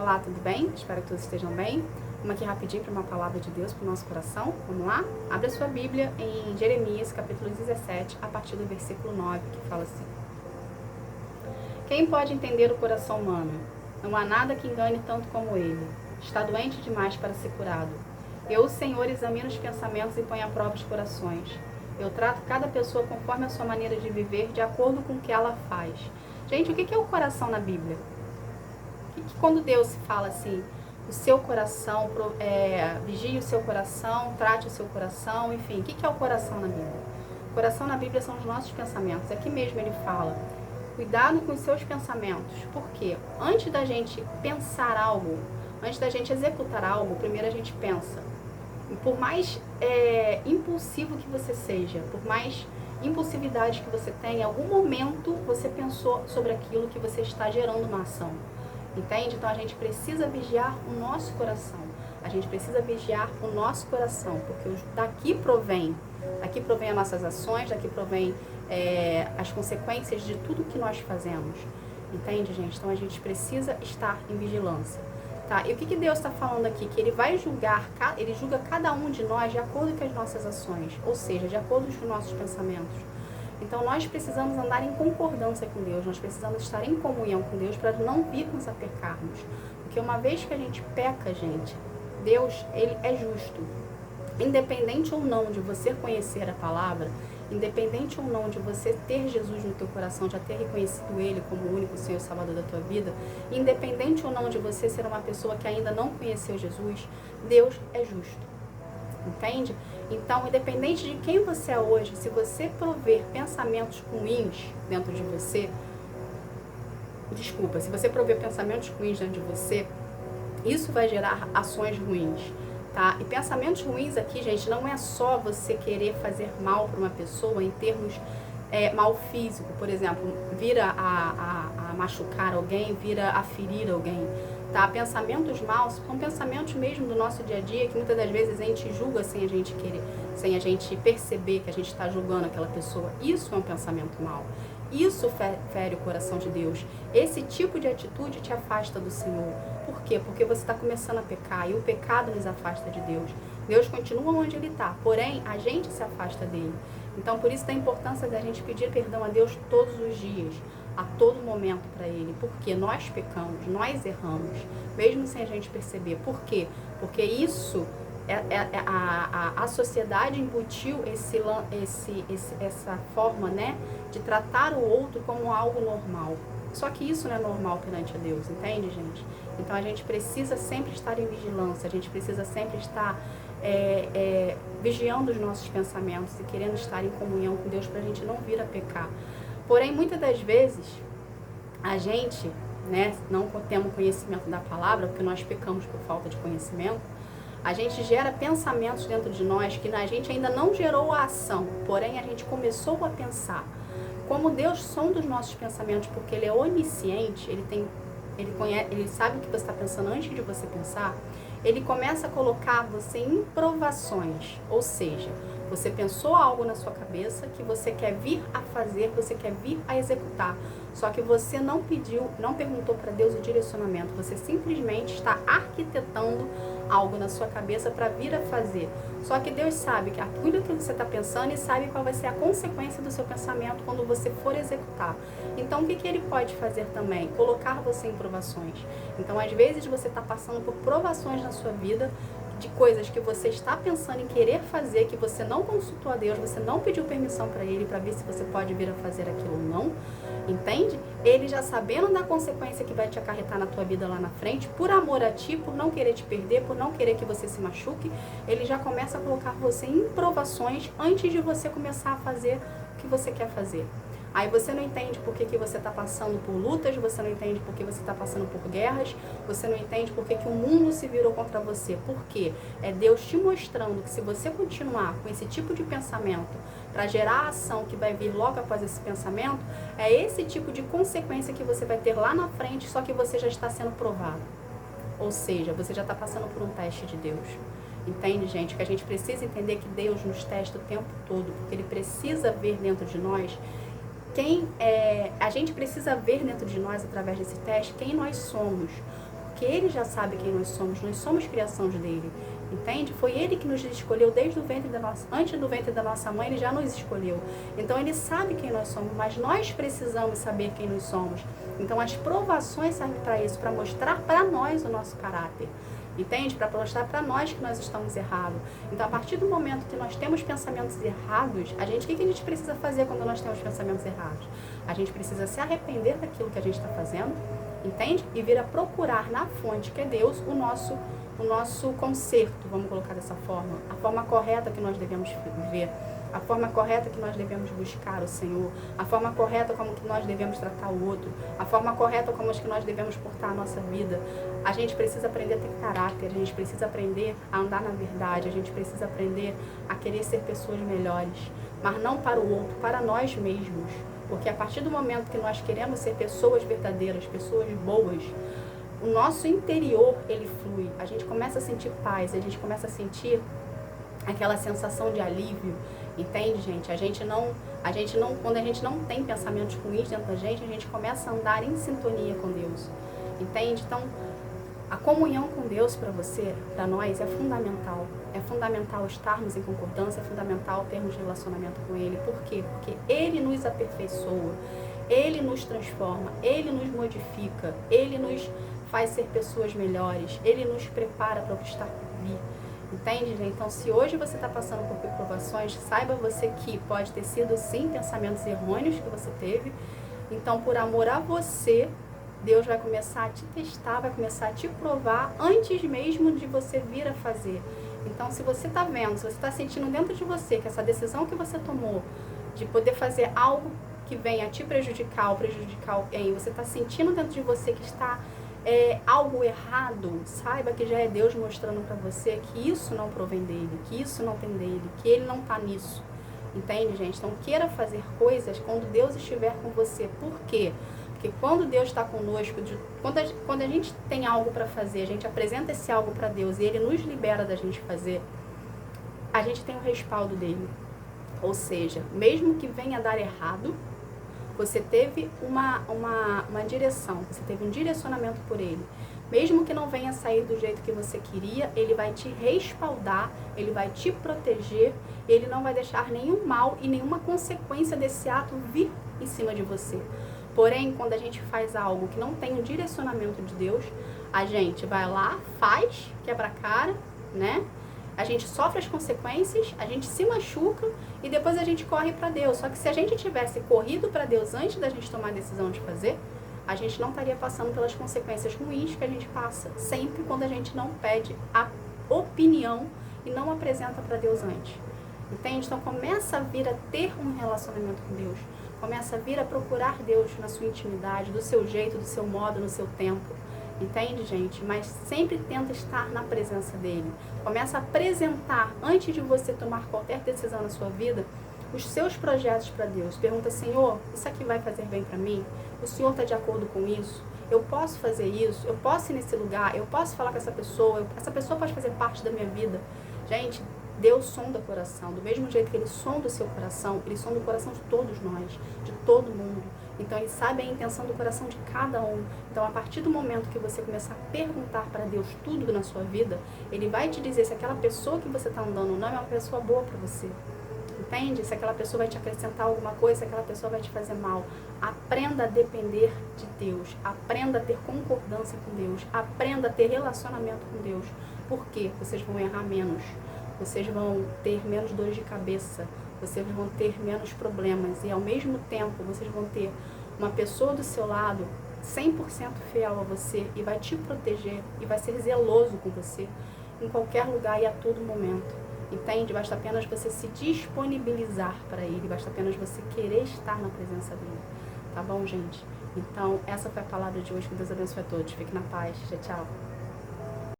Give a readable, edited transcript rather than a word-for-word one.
Olá, tudo bem? Espero que todos estejam bem. Vamos aqui rapidinho para uma palavra de Deus para o nosso coração. Vamos lá? Abre a sua Bíblia em Jeremias, capítulo 17, a partir do versículo 9, que fala assim: Quem pode entender o coração humano? Não há nada que engane tanto como ele. Está doente demais para ser curado. Eu, o Senhor, examino os pensamentos e ponho à prova os corações. Eu trato cada pessoa conforme a sua maneira de viver, de acordo com o que ela faz. Gente, o que é o coração na Bíblia? Que quando Deus fala assim, o seu coração, vigie o seu coração, trate o seu coração, enfim, o que é o coração na Bíblia? O coração na Bíblia são os nossos pensamentos. Aqui mesmo ele fala, cuidado com os seus pensamentos. Por quê? Antes da gente pensar algo, antes da gente executar algo, primeiro a gente pensa. E por mais impulsivo que você seja, por mais impulsividade que você tenha, em algum momento você pensou sobre aquilo que você está gerando uma ação. Entende? Então a gente precisa vigiar o nosso coração. A gente precisa vigiar o nosso coração, porque daqui provém as nossas ações, daqui provém as consequências de tudo que nós fazemos. Entende, gente? Então a gente precisa estar em vigilância. Tá? E o que Deus está falando aqui? Que ele vai julgar, ele julga cada um de nós de acordo com as nossas ações, ou seja, de acordo com os nossos pensamentos. Então nós precisamos andar em concordância com Deus, nós precisamos estar em comunhão com Deus para não virmos a pecarmos. Porque uma vez que a gente peca, gente, Deus, ele é justo. Independente ou não de você conhecer a palavra, independente ou não de você ter Jesus no teu coração, já ter reconhecido Ele como o único Senhor e Salvador da tua vida, independente ou não de você ser uma pessoa que ainda não conheceu Jesus, Deus é justo. Entende? Então, independente de quem você é hoje, se você prover pensamentos ruins dentro de você, se você prover pensamentos ruins dentro de você, isso vai gerar ações ruins, tá? E pensamentos ruins aqui, gente, não é só você querer fazer mal para uma pessoa em termos mal físico, por exemplo, vira a machucar alguém, vira a ferir alguém. Tá? Pensamentos maus são pensamentos mesmo do nosso dia a dia que muitas das vezes a gente julga sem a gente querer, sem a gente perceber que a gente está julgando aquela pessoa. Isso é um pensamento mau. Isso fere o coração de Deus. Esse tipo de atitude te afasta do Senhor. Por quê? Porque você está começando a pecar e o pecado nos afasta de Deus. Deus continua onde Ele está, porém a gente se afasta dele. Então por isso da importância da gente pedir perdão a Deus todos os dias, a todo momento para Ele, porque nós pecamos, nós erramos, mesmo sem a gente perceber. Por quê? Porque isso, a sociedade embutiu essa forma, né, de tratar o outro como algo normal. Só que isso não é normal perante a Deus, entende, gente? Então a gente precisa sempre estar em vigilância, a gente precisa sempre estar vigiando os nossos pensamentos e querendo estar em comunhão com Deus para a gente não vir a pecar. Porém, muitas das vezes, a gente, né, não temos conhecimento da palavra, porque nós pecamos por falta de conhecimento, a gente gera pensamentos dentro de nós que a gente ainda não gerou a ação, porém a gente começou a pensar. Como Deus sonda os nossos pensamentos, porque Ele é onisciente, Ele sabe o que você está pensando antes de você pensar, Ele começa a colocar você em provações, ou seja, você pensou algo na sua cabeça que você quer vir a fazer, você quer vir a executar. Só que você não perguntou para Deus o direcionamento. Você simplesmente está arquitetando algo na sua cabeça para vir a fazer. Só que Deus sabe que aquilo que você está pensando e sabe qual vai ser a consequência do seu pensamento quando você for executar. Então, o que Ele pode fazer também? Colocar você em provações. Então, às vezes, você está passando por provações na sua vida, de coisas que você está pensando em querer fazer, que você não consultou a Deus, você não pediu permissão para Ele para ver se você pode vir a fazer aquilo ou não, entende? Ele já sabendo da consequência que vai te acarretar na tua vida lá na frente, por amor a ti, por não querer te perder, por não querer que você se machuque, Ele já começa a colocar você em provações antes de você começar a fazer o que você quer fazer. Aí você não entende por que você está passando por lutas, você não entende por que você está passando por guerras, você não entende por que o mundo se virou contra você. Por quê? É Deus te mostrando que se você continuar com esse tipo de pensamento para gerar a ação que vai vir logo após esse pensamento, é esse tipo de consequência que você vai ter lá na frente, só que você já está sendo provado. Ou seja, você já está passando por um teste de Deus. Entende, gente? Que a gente precisa entender que Deus nos testa o tempo todo, porque Ele precisa ver dentro de nós a gente precisa ver dentro de nós, através desse teste, quem nós somos. porque Ele já sabe quem nós somos criações dEle, entende? Foi Ele que nos escolheu desde o ventre antes do ventre da nossa mãe, Ele já nos escolheu. Então Ele sabe quem nós somos, mas nós precisamos saber quem nós somos. Então as provações servem para isso, para mostrar para nós o nosso caráter. Entende? Para mostrar para nós que nós estamos errados. Então, a partir do momento que nós temos pensamentos errados, o que a gente precisa fazer quando nós temos pensamentos errados? A gente precisa se arrepender daquilo que a gente está fazendo, entende? E vir a procurar na fonte, que é Deus, o nosso conserto, vamos colocar dessa forma. A forma correta que nós devemos viver. A forma correta que nós devemos buscar o Senhor, a forma correta como que nós devemos tratar o outro, a forma correta como que nós devemos portar a nossa vida. A gente precisa aprender a ter caráter, a gente precisa aprender a andar na verdade, a gente precisa aprender a querer ser pessoas melhores, mas não para o outro, para nós mesmos. Porque a partir do momento que nós queremos ser pessoas verdadeiras, pessoas boas, o nosso interior, ele flui. A gente começa a sentir paz, a gente começa a sentir aquela sensação de alívio. Entende, gente? Quando a gente não tem pensamentos ruins dentro da gente começa a andar em sintonia com Deus. Entende? Então, a comunhão com Deus para você, para nós, é fundamental. É fundamental estarmos em concordância, é fundamental termos relacionamento com Ele. Por quê? Porque Ele nos aperfeiçoa, Ele nos transforma, Ele nos modifica, Ele nos faz ser pessoas melhores, Ele nos prepara para o que está por vir. Entende, gente? Então, se hoje você está passando por provações, saiba você que pode ter sido, sim, pensamentos errôneos que você teve. Então, por amor a você, Deus vai começar a te testar, vai começar a te provar antes mesmo de você vir a fazer. Então, se você está vendo, se você está sentindo dentro de você que essa decisão que você tomou de poder fazer algo que venha te prejudicar ou prejudicar alguém, você está sentindo dentro de você que está algo errado, saiba que já é Deus mostrando para você que isso não provém dele, que isso não tem dele, que ele não está nisso. Entende, gente? Então, queira fazer coisas quando Deus estiver com você. Por quê? Porque quando Deus está conosco, quando a gente tem algo para fazer, a gente apresenta esse algo para Deus e Ele nos libera da gente fazer, a gente tem o respaldo dele. Ou seja, mesmo que venha dar errado, você teve uma direção, você teve um direcionamento por Ele. Mesmo que não venha sair do jeito que você queria, Ele vai te respaldar, Ele vai te proteger, Ele não vai deixar nenhum mal e nenhuma consequência desse ato vir em cima de você. Porém, quando a gente faz algo que não tem um direcionamento de Deus, a gente vai lá, faz, quebra a cara, né? A gente sofre as consequências, a gente se machuca e depois a gente corre para Deus. Só que se a gente tivesse corrido para Deus antes da gente tomar a decisão de fazer, a gente não estaria passando pelas consequências ruins que a gente passa sempre quando a gente não pede a opinião e não apresenta para Deus antes. Entende? Então começa a vir a ter um relacionamento com Deus. Começa a vir a procurar Deus na sua intimidade, do seu jeito, do seu modo, no seu tempo. Entende, gente? Mas sempre tenta estar na presença dele. Começa a apresentar, antes de você tomar qualquer decisão na sua vida, os seus projetos para Deus. Pergunta, Senhor, isso aqui vai fazer bem para mim? O Senhor está de acordo com isso? Eu posso fazer isso? Eu posso ir nesse lugar? Eu posso falar com essa pessoa? Essa pessoa pode fazer parte da minha vida? Gente, Deus sonda o coração. Do mesmo jeito que Ele sonda o seu coração, Ele sonda o coração de todos nós, de todo mundo. Então, Ele sabe a intenção do coração de cada um. Então, a partir do momento que você começar a perguntar para Deus tudo na sua vida, Ele vai te dizer se aquela pessoa que você está andando não é uma pessoa boa para você. Entende? Se aquela pessoa vai te acrescentar alguma coisa, se aquela pessoa vai te fazer mal. Aprenda a depender de Deus. Aprenda a ter concordância com Deus. Aprenda a ter relacionamento com Deus. Por quê? Vocês vão errar menos. Vocês vão ter menos dores de cabeça. Vocês vão ter menos problemas. E ao mesmo tempo, vocês vão ter uma pessoa do seu lado 100% fiel a você e vai te proteger e vai ser zeloso com você em qualquer lugar e a todo momento. Entende? Basta apenas você se disponibilizar para Ele. Basta apenas você querer estar na presença dEle. Tá bom, gente? Então, essa foi a palavra de hoje. Que Deus abençoe a todos. Fique na paz. Tchau, tchau.